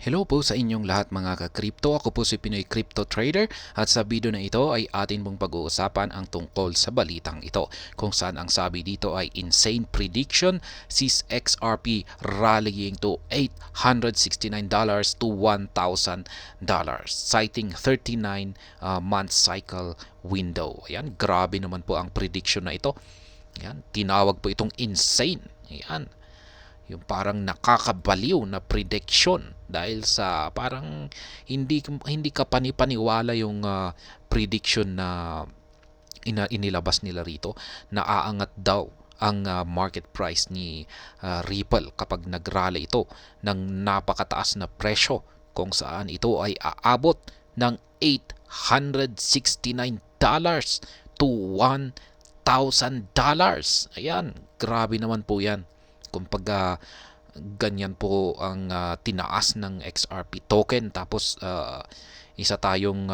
Hello po sa inyong lahat mga ka-crypto. Ako po si Pinoy Crypto Trader at sa video na ito ay atin pong pag-uusapan ang tungkol sa balitang ito kung saan ang sabi dito ay insane prediction sees XRP rallying to $869 to $1,000 citing 39 month cycle window. Ayan, grabe naman po ang prediction na ito. Ayan, tinawag po itong insane. Ayan, yung parang nakakabaliw na prediction dahil sa parang hindi ka panipaniwala yung prediction na inilabas nila rito na aangat daw ang market price ni Ripple kapag nagrally ito ng napakataas na presyo kung saan ito ay aabot ng $869 to $1,000. Ayan, grabe naman po yan. Kumbaga, ganyan po ang tinaas ng XRP token tapos isa tayong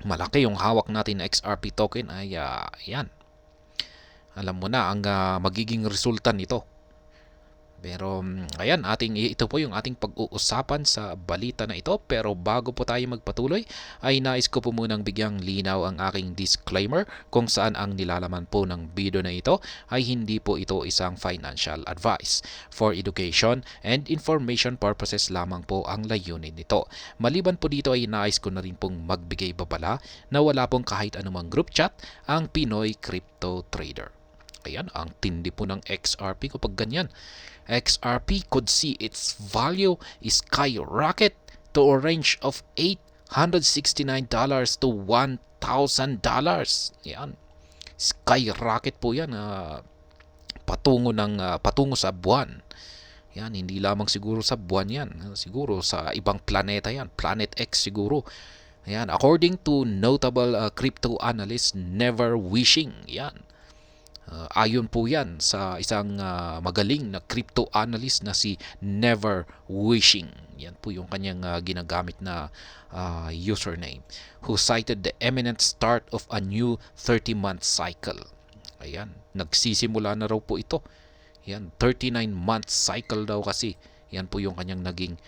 malaki yung hawak natin na XRP token ay yan. Alam mo na ang magiging resulta nito. Pero ayan, ito po yung ating pag-uusapan sa balita na ito. Pero bago po tayo magpatuloy, ay nais ko po munang bigyang linaw ang aking disclaimer kung saan ang nilalaman po ng video na ito ay hindi po ito isang financial advice. For education and information purposes lamang po ang layunin nito. Maliban po dito ay nais ko na rin pong magbigay babala na wala pong kahit anumang group chat ang Pinoy Crypto Trader. Ayan, ang tindi po ng XRP kapag ganyan. XRP could see its value skyrocket to a range of $869 to $1,000. Yan. Skyrocket po yan. Patungo sa buwan. Yan, hindi lamang siguro sa buwan yan. Siguro sa ibang planeta yan. Planet X siguro. Yan, according to notable crypto analyst Never Wishing. Yan. Ayon po yan sa isang magaling na crypto analyst na si Never Wishing. Yan po yung kanyang ginagamit na username. Who cited the imminent start of a new 30-month cycle. Ayan, nagsisimula na raw po ito. Yan, 39-month cycle daw kasi. Yan po yung kanyang naging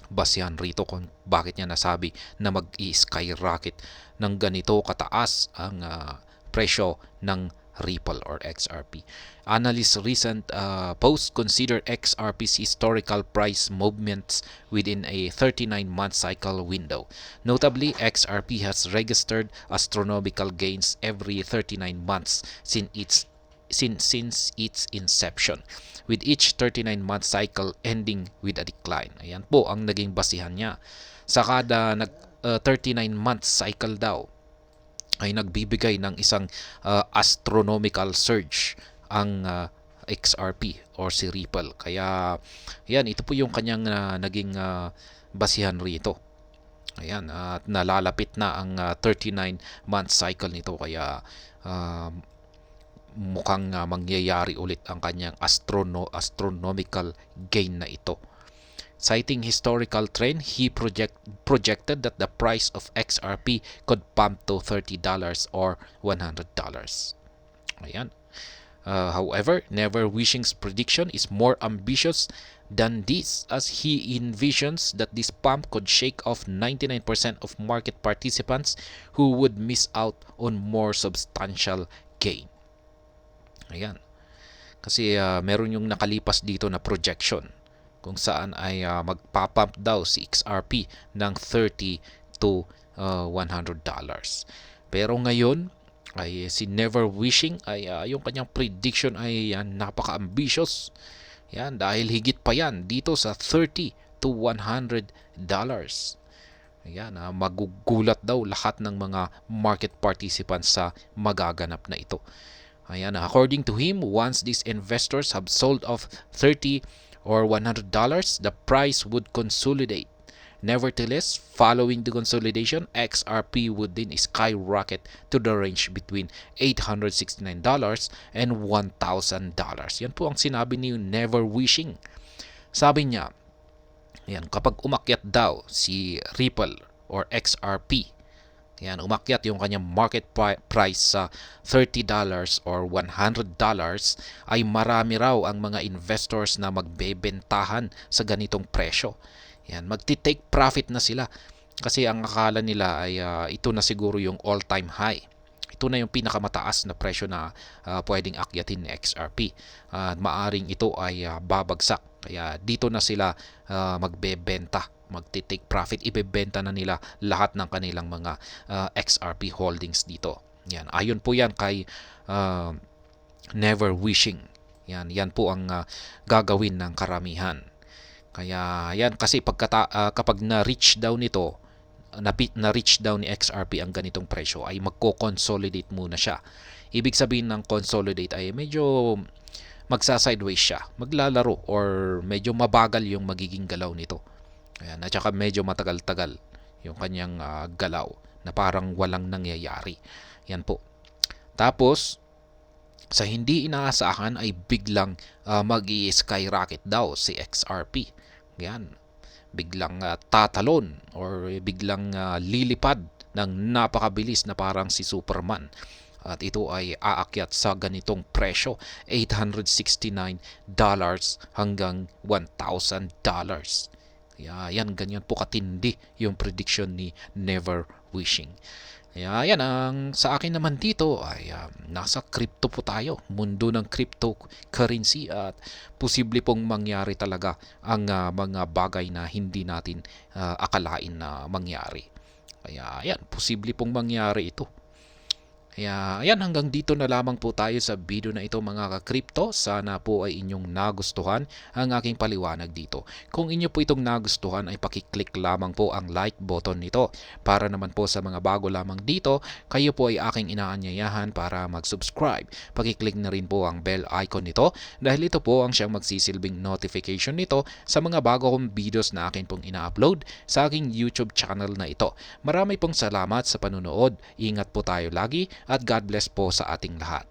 basihan rito kung bakit niya nasabi na mag-i-skyrocket ng ganito kataas ang presyo ng Ripple or XRP. Analysts' recent post consider XRP's historical price movements within a 39-month cycle window. Notably, XRP has registered astronomical gains every 39 months since its inception, with each 39-month cycle ending with a decline. Ayan po ang naging basihan niya. Sa kada 39-month cycle daw, ay nagbibigay ng isang astronomical surge ang XRP or si Ripple. Kaya yan, ito po yung kanyang naging basihan rito. Ayan, at nalalapit na ang 39-month cycle nito kaya mukhang mangyayari ulit ang kanyang astronomical gain na ito. Citing historical trend, he projected that the price of XRP could pump to $30 or $100. Ayan. However, Never Wishing's prediction is more ambitious than this as he envisions that this pump could shake off 99% of market participants who would miss out on more substantial gain. Ayan. Kasi meron yung nakalipas dito na projection kung saan ay magpapump daw si XRP ng $30 to $100. Pero ngayon ay si Never Wishing ay yung kanyang prediction ay napaka-ambitious. Yan, dahil higit pa yan dito sa $30 to $100. Ayan, magugulat daw lahat ng mga market participants sa magaganap na ito. Ayan, according to him, once these investors have sold off $30 or $100, the price would consolidate. Nevertheless, following the consolidation, XRP would then skyrocket to the range between $869 and $1,000. Yan po ang sinabi ni Never Wishing. Sabi niya, yan, kapag umakyat daw si Ripple or XRP, Yan, umakyat yung kanyang market price sa $30 or $100, ay marami raw ang mga investors na magbebentahan sa ganitong presyo. Yan, magti-take profit na sila kasi ang akala nila ay ito na siguro yung all-time high. Ito na yung pinakamataas na presyo na pwedeng akyatin ni XRP. Maaring ito ay babagsak. Kaya dito na sila magbebenta, magti-take profit, ibebenta na nila lahat ng kanilang mga XRP holdings dito. Yan, ayon po yan kay Never Wishing. Yan po ang gagawin ng karamihan. Kaya yan kasi kapag na-reach down nito, na-reach down ni XRP ang ganitong presyo, ay magko-consolidate muna siya. Ibig sabihin ng consolidate ay medyo magsa-sideways siya, maglalaro, or medyo mabagal yung magiging galaw nito. Ayan, at saka medyo matagal-tagal yung kanyang galaw na parang walang nangyayari. Yan po. Tapos, sa hindi inaasahan ay biglang mag-i-skyrocket daw si XRP. Yan. Biglang tatalon or biglang lilipad ng napakabilis na parang si Superman. At ito ay aakyat sa ganitong presyo, $869 hanggang $1,000. Yan, ganyan po katindi yung prediction ni Never Wishing. Yan, ang sa akin naman dito ay nasa crypto po tayo, mundo ng cryptocurrency, at posible pong mangyari talaga ang mga bagay na hindi natin akalain na mangyari. Kaya yan, posible pong mangyari ito. Kaya ayan, hanggang dito na lamang po tayo sa video na ito mga ka-crypto. Sana po ay inyong nagustuhan ang aking paliwanag dito. Kung inyo po itong nagustuhan ay pakiclick lamang po ang like button nito. Para naman po sa mga bago lamang dito, kayo po ay aking inaanyayahan para mag-subscribe. Pakiclick na rin po ang bell icon nito dahil ito po ang siyang magsisilbing notification nito sa mga bago kong videos na akin pong ina-upload sa aking YouTube channel na ito. Marami pong salamat sa panunood. Ingat po tayo lagi. At God bless po sa ating lahat.